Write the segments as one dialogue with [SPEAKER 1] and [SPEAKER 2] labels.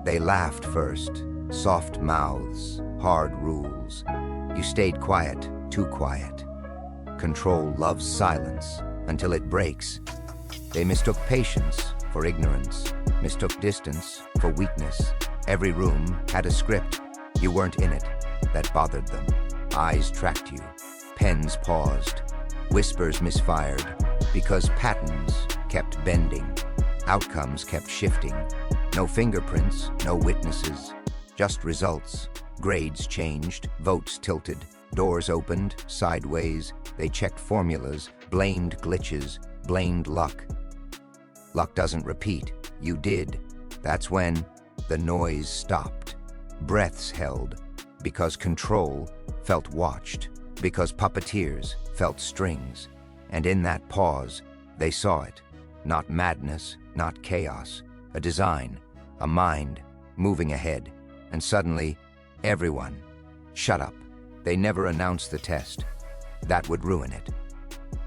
[SPEAKER 1] They laughed first, soft mouths, hard rules. You stayed quiet, too quiet. Control loves silence until it breaks. They mistook patience for ignorance, mistook distance for weakness. Every room had a script. You weren't in it. That bothered them. Eyes tracked you. Pens paused. Whispers misfired because patterns kept bending. Outcomes kept shifting. No fingerprints, no witnesses, just results. Grades changed, votes tilted, doors opened, sideways. They checked formulas, blamed glitches, blamed luck. Luck doesn't repeat. You did. That's when the noise stopped. Breaths held, because control felt watched, because puppeteers felt strings. And in that pause, they saw it. Not madness, not chaos. A design, a mind, moving ahead. And suddenly, everyone, shut up. They never announced the test. That would ruin it.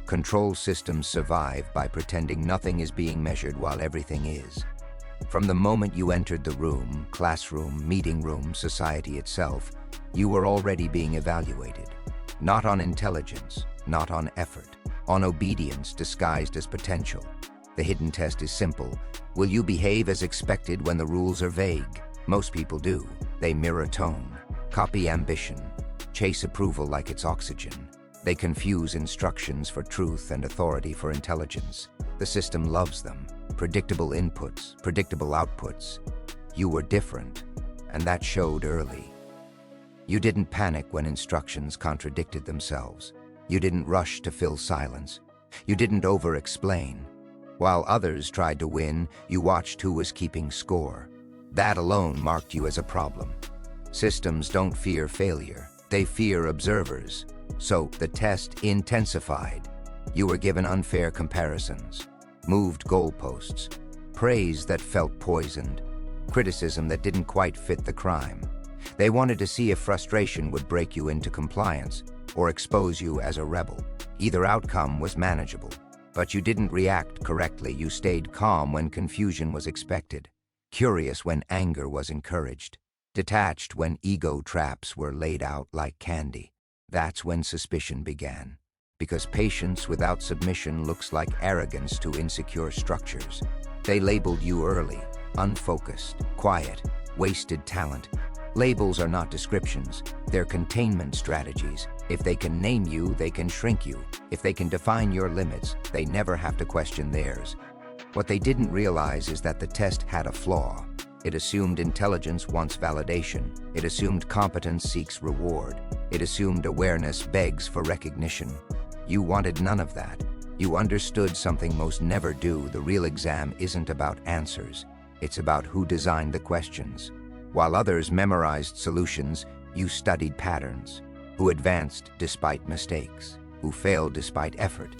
[SPEAKER 1] Control systems survive by pretending nothing is being measured while everything is. From the moment you entered the room, classroom, meeting room, society itself, you were already being evaluated. Not on intelligence, not on effort, on obedience disguised as potential. The hidden test is simple. Will you behave as expected when the rules are vague? Most people do. They mirror tone, copy ambition, chase approval like it's oxygen. They confuse instructions for truth and authority for intelligence. The system loves them. Predictable inputs, predictable outputs. You were different, and that showed early. You didn't panic when instructions contradicted themselves. You didn't rush to fill silence. You didn't over-explain. While others tried to win, you watched who was keeping score. That alone marked you as a problem. Systems don't fear failure. They fear observers. So the test intensified. You were given unfair comparisons, moved goalposts, praise that felt poisoned, criticism that didn't quite fit the crime. They wanted to see if frustration would break you into compliance or expose you as a rebel. Either outcome was manageable. But you didn't react correctly. You stayed calm when confusion was expected, curious when anger was encouraged, detached when ego traps were laid out like candy. That's when suspicion began, because patience without submission looks like arrogance to insecure structures. They labeled you early, unfocused, quiet, wasted talent. Labels are not descriptions, they're containment strategies. If they can name you, they can shrink you. If they can define your limits, they never have to question theirs. What they didn't realize is that the test had a flaw. It assumed intelligence wants validation. It assumed competence seeks reward. It assumed awareness begs for recognition. You wanted none of that. You understood something most never do. The real exam isn't about answers. It's about who designed the questions. While others memorized solutions, you studied patterns. Who advanced despite mistakes, who failed despite effort,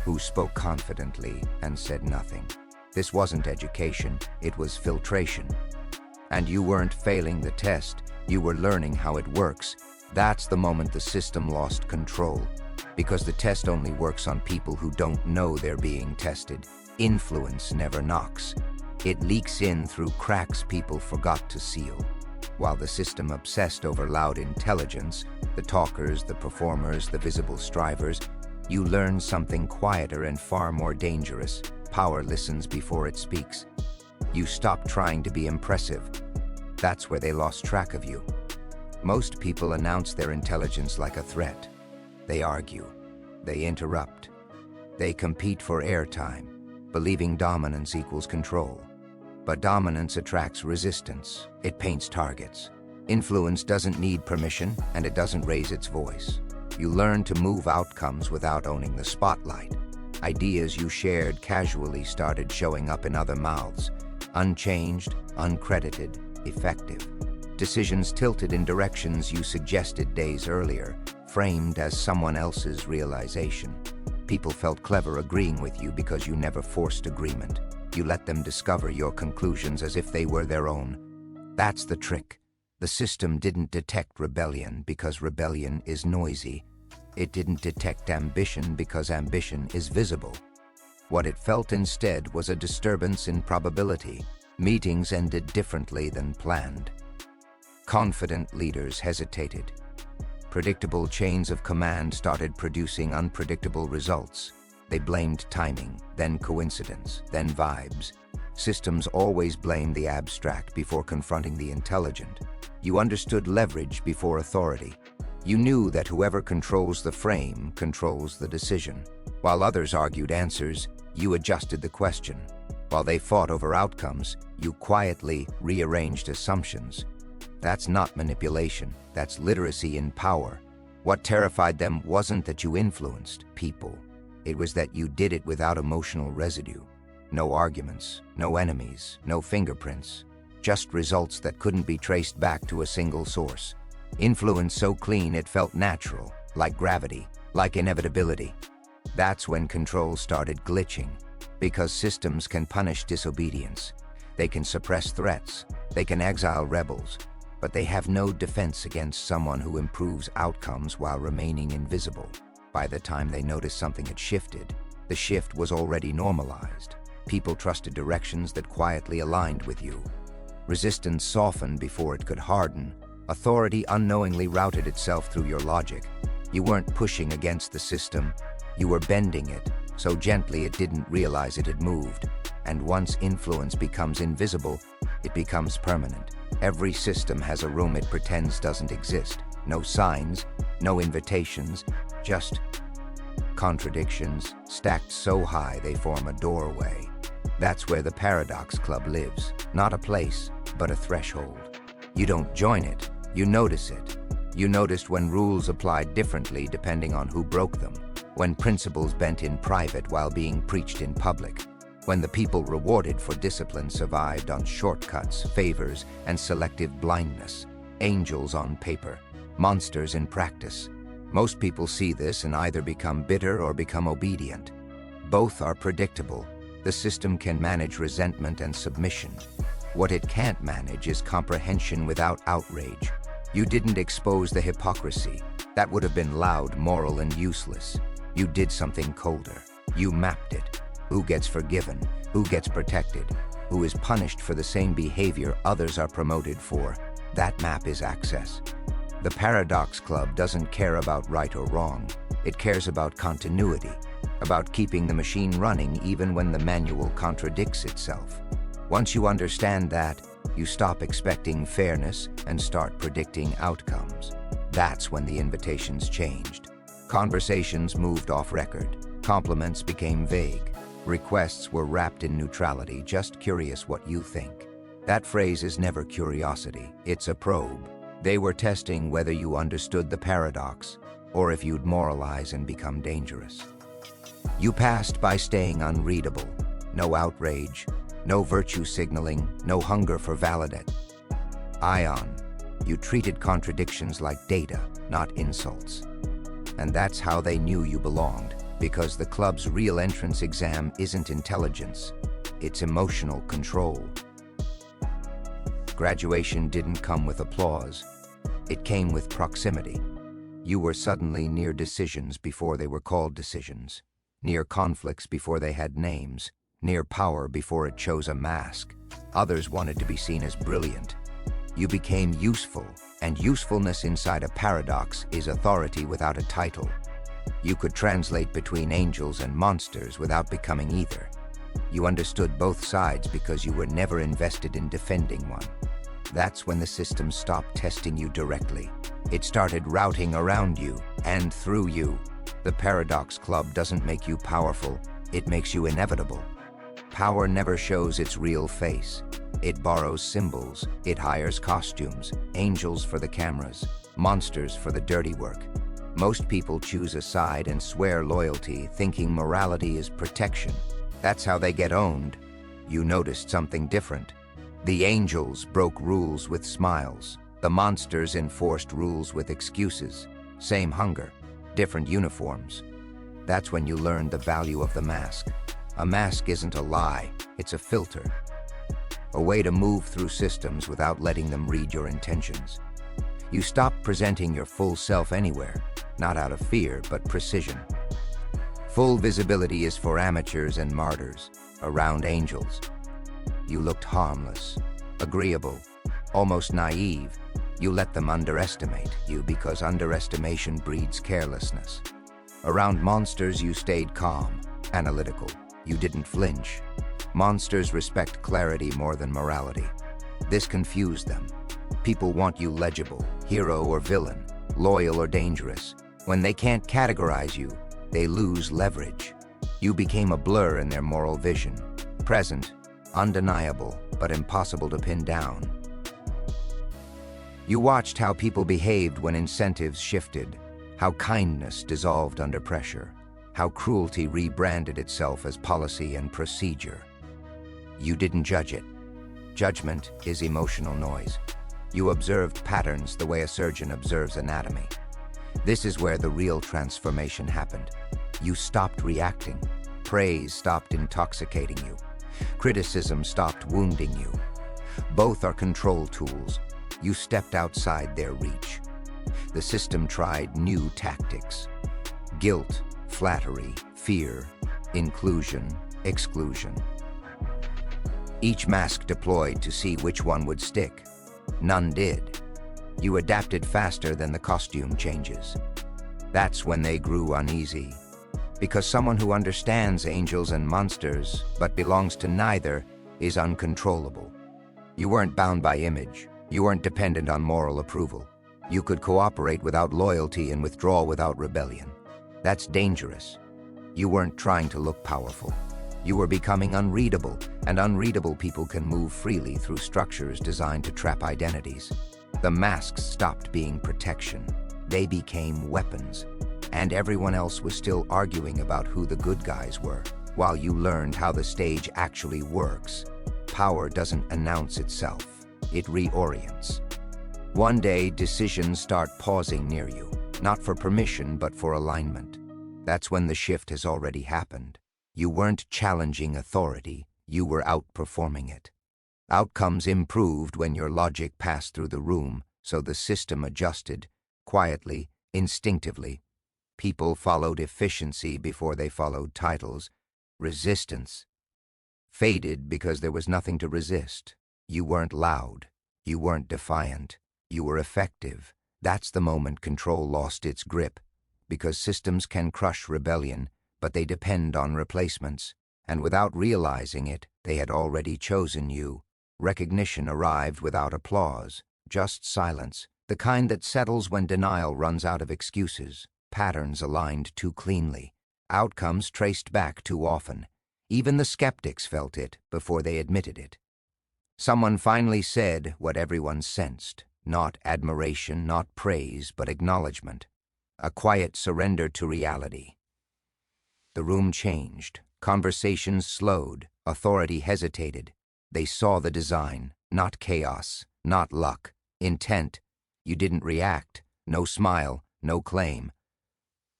[SPEAKER 1] who spoke confidently and said nothing. This wasn't education, it was filtration. And you weren't failing the test, you were learning how it works. That's the moment the system lost control, because the test only works on people who don't know they're being tested. Influence never knocks. It leaks in through cracks people forgot to seal. While the system obsessed over loud intelligence, the talkers, the performers, the visible strivers, you learn something quieter and far more dangerous. Power listens before it speaks. You stop trying to be impressive. That's where they lost track of you. Most people announce their intelligence like a threat. They argue. They interrupt. They compete for airtime, believing dominance equals control. But dominance attracts resistance. It paints targets. Influence doesn't need permission, and it doesn't raise its voice. You learn to move outcomes without owning the spotlight. Ideas you shared casually started showing up in other mouths, unchanged, uncredited, effective. Decisions tilted in directions you suggested days earlier, framed as someone else's realization. People felt clever agreeing with you because you never forced agreement. You let them discover your conclusions as if they were their own. That's the trick. The system didn't detect rebellion because rebellion is noisy. It didn't detect ambition because ambition is visible. What it felt instead was a disturbance in probability, Meetings ended differently than planned. Confident leaders hesitated. Predictable chains of command started producing unpredictable results. They blamed timing, then coincidence, then vibes. Systems always blame the abstract before confronting the intelligent. You understood leverage before authority. You knew that whoever controls the frame controls the decision. While others argued answers, you adjusted the question. While they fought over outcomes, you quietly rearranged assumptions. That's not manipulation, that's literacy in power. What terrified them wasn't that you influenced people. It was that you did it without emotional residue. No arguments, no enemies, no fingerprints. Just results that couldn't be traced back to a single source. Influence so clean it felt natural, like gravity, like inevitability. That's when control started glitching. Because systems can punish disobedience. They can suppress threats. They can exile rebels. But they have no defense against someone who improves outcomes while remaining invisible. By the time they noticed something had shifted, the shift was already normalized. People trusted directions that quietly aligned with you. Resistance softened before it could harden. Authority unknowingly routed itself through your logic. You weren't pushing against the system. You were bending it, so gently it didn't realize it had moved. And once influence becomes invisible, it becomes permanent. Every system has a room it pretends doesn't exist. No signs, no invitations, just contradictions stacked so high they form a doorway. That's where the Paradox Club lives. Not a place, but a threshold. You don't join it, you notice it. You noticed when rules applied differently depending on who broke them, when principles bent in private while being preached in public, when the people rewarded for discipline survived on shortcuts, favors, and selective blindness. Angels on paper, monsters in practice. Most people see this and either become bitter or become obedient. Both are predictable. The system can manage resentment and submission. What it can't manage is comprehension without outrage. You didn't expose the hypocrisy. That would have been loud, moral, and useless. You did something colder. You mapped it. Who gets forgiven? Who gets protected? Who is punished for the same behavior others are promoted for? That map is access. The Paradox Club doesn't care about right or wrong. It cares about continuity, about keeping the machine running even when the manual contradicts itself. Once you understand that, you stop expecting fairness and start predicting outcomes. That's when the invitations changed. Conversations moved off record. Compliments became vague. Requests were wrapped in neutrality, just curious what you think. That phrase is never curiosity, it's a probe. They were testing whether you understood the paradox, or if you'd moralize and become dangerous. You passed by staying unreadable. No outrage, no virtue signaling, no hunger for validate. Ion, you treated contradictions like data, not insults. And that's how they knew you belonged, because the club's real entrance exam isn't intelligence, it's emotional control. Graduation didn't come with applause. It came with proximity. You were suddenly near decisions before they were called decisions, near conflicts before they had names, near power before it chose a mask. Others wanted to be seen as brilliant. You became useful, and usefulness inside a paradox is authority without a title. You could translate between angels and monsters without becoming either. You understood both sides because you were never invested in defending one. That's when the system stopped testing you directly. It started routing around you and through you. The Paradox Club doesn't make you powerful, it makes you inevitable. Power never shows its real face. It borrows symbols, it hires costumes, angels for the cameras, monsters for the dirty work. Most people choose a side and swear loyalty, thinking morality is protection. That's how they get owned. You noticed something different. The angels broke rules with smiles. The monsters enforced rules with excuses. Same hunger, different uniforms. That's when you learned the value of the mask. A mask isn't a lie, it's a filter. A way to move through systems without letting them read your intentions. You stop presenting your full self anywhere, not out of fear, but precision. Full visibility is for amateurs and martyrs, around angels. You looked harmless, agreeable, almost naive. You let them underestimate you because underestimation breeds carelessness. Around monsters, you stayed calm, analytical. You didn't flinch. Monsters respect clarity more than morality. This confused them. People want you legible, hero or villain, loyal or dangerous. When they can't categorize you, they lose leverage. You became a blur in their moral vision, present, undeniable, but impossible to pin down. You watched how people behaved when incentives shifted, how kindness dissolved under pressure, how cruelty rebranded itself as policy and procedure. You didn't judge it. Judgment is emotional noise. You observed patterns the way a surgeon observes anatomy. This is where the real transformation happened. You stopped reacting. Praise stopped intoxicating you. Criticism stopped wounding you. Both are control tools. You stepped outside their reach. The system tried new tactics. Guilt, flattery, fear, inclusion, exclusion. Each mask deployed to see which one would stick. None did. You adapted faster than the costume changes. That's when they grew uneasy. Because someone who understands angels and monsters, but belongs to neither, is uncontrollable. You weren't bound by image. You weren't dependent on moral approval. You could cooperate without loyalty and withdraw without rebellion. That's dangerous. You weren't trying to look powerful. You were becoming unreadable, and unreadable people can move freely through structures designed to trap identities. The masks stopped being protection. They became weapons. And everyone else was still arguing about who the good guys were, while you learned how the stage actually works. Power doesn't announce itself. It reorients. One day, decisions start pausing near you, not for permission, but for alignment. That's when the shift has already happened. You weren't challenging authority, you were outperforming it. Outcomes improved when your logic passed through the room, so the system adjusted, quietly, instinctively. People followed efficiency before they followed titles. Resistance faded because there was nothing to resist. You weren't loud. You weren't defiant. You were effective. That's the moment control lost its grip, because systems can crush rebellion, but they depend on replacements, and without realizing it, they had already chosen you. Recognition arrived without applause, just silence, the kind that settles when denial runs out of excuses, patterns aligned too cleanly, outcomes traced back too often. Even the skeptics felt it before they admitted it. Someone finally said what everyone sensed, not admiration, not praise, but acknowledgement, a quiet surrender to reality. The room changed, conversations slowed, authority hesitated. They saw the design, not chaos, not luck, intent. You didn't react, no smile, no claim.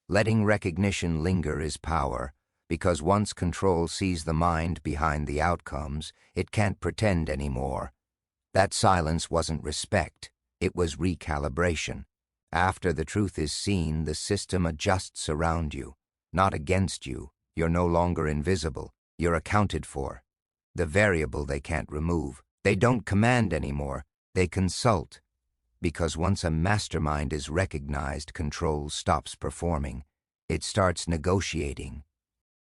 [SPEAKER 1] Letting recognition linger is power, because once control sees the mind behind the outcomes, it can't pretend anymore. That silence wasn't respect, it was recalibration. After the truth is seen, the system adjusts around you. Not against you. You're no longer invisible. You're accounted for. The variable they can't remove. They don't command anymore. They consult. Because once a mastermind is recognized, control stops performing. It starts negotiating,